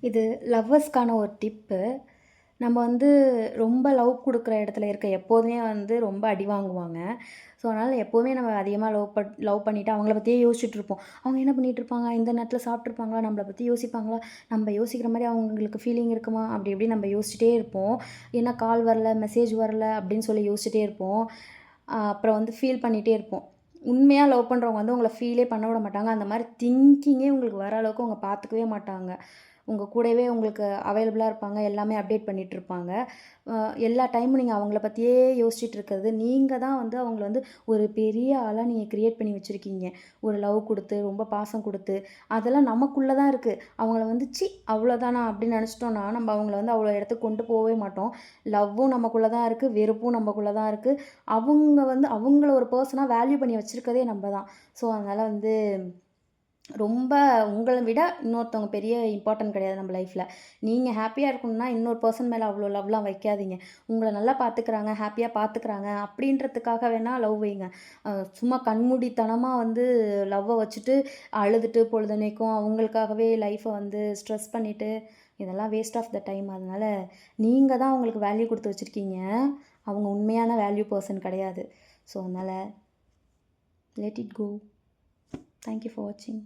இது லவ்வர்ஸ்க்கான ஒரு டிப்பு. நம்ம வந்து ரொம்ப லவ் குடுக்குற இடத்துல இருக்க எப்போதுமே வந்து ரொம்ப அடி வாங்குவாங்க. ஸோ, அதனால எப்பவுமே நம்ம அதிகமா லவ் பண்ணிட்டு அவங்கள பத்தியே யோசிச்சுட்டு இருப்போம். அவங்க என்ன பண்ணிட்டுருப்பாங்க? இந்த நேரத்தில சாப்ட்டுருப்பாங்களா? நம்மள பத்தி யோசிப்பாங்களா? நம்ம யோசிக்கிற மாரி அவங்களுக்கு ஃபீலிங் இருக்குமா? அப்படி இப்படின்னு நம்ம யோசிச்சுட்டே இருப்போம். என்ன கால் வரல, மெசேஜ் வரல அப்படின்னு சொல்லி யோசிச்சுட்டே இருப்போம். அப்புறம் வந்து ஃபீல் பண்ணிட்டே இருப்போம். உண்மையா லவ் பண்றவங்க வந்து உங்கள ஃபீலே பண்ண விட மாட்டாங்க. அந்த மாரி திங்கிங்கே உங்களுக்கு வர அளவுக்கு அவங்க பார்த்துக்கவே மாட்டாங்க. உங்க கூடவே உங்களுக்கு அவைலபிளா இருப்பாங்க. எல்லாமே அப்டேட் பண்ணிட்டுருப்பாங்க. அ எல்லா டைமும் நீங்க அவங்கள பத்தியே யோசிச்சுட்டு இருக்கிறது, நீங்க தான் வந்து அவங்கள வந்து ஒரு பெரிய ஆளா நீங்க கிரியேட் பண்ணி வச்சிருக்கீங்க. ஒரு லவ் குடுத்து, ரொம்ப பாசம் குடுத்து, அதெல்லாம் நமக்குள்ள தான் இருக்கு. அவங்கள வந்து அவ்வளோதானா அப்படின்னு நெனச்சுட்டோம்னா, நம்ம அவங்கள வந்து அவ்வளோ இடத்துக்கு கொண்டு போவே மாட்டோம். லவ்வும் நமக்குள்ள தான் இருக்கு. வெறுப்பும் நமக்குள்ள தான் இருக்கு. அவங்க வந்து அவங்கள ஒரு பெர்சனா வேல்யூ பண்ணி வச்சிருக்கதே நம்ம தான். ஸோ, அதனால வந்து ரொம்ப உங்கள விட இன்னொருத்தவங்க பெரிய இம்பார்ட்டன்ட் கிடையாது நம்ம லைஃப்ல. நீங்க ஹேப்பியா இருக்கணும்னா, இன்னொரு பெர்சன் மேல அவ்ளோ லவ்லாம் வைக்காதீங்க. உங்கள நல்லா பார்த்துக்கிறாங்க, ஹேப்பியா பார்த்துக்கிறாங்க அப்படின்றதுக்காக வேணா லவ் வைங்க. சும்மா கண்மூடித்தனமா வந்து லவ்வ வச்சுட்டு, அழுதுட்டு பொழுதன்னைக்கும் அவங்களுக்காகவே லைஃப வந்து ஸ்ட்ரெஸ் பண்ணிட்டு, இதெல்லாம் வேஸ்ட் ஆஃப் த டைம். அதனால நீங்க தான் அவங்களுக்கு வேல்யூ குடுத்து வச்சிருக்கீங்க. அவங்க உண்மையான வேல்யூ பெர்சன் கிடையாது. ஸோ, அதனால let it go. Thank you for வாட்சிங்.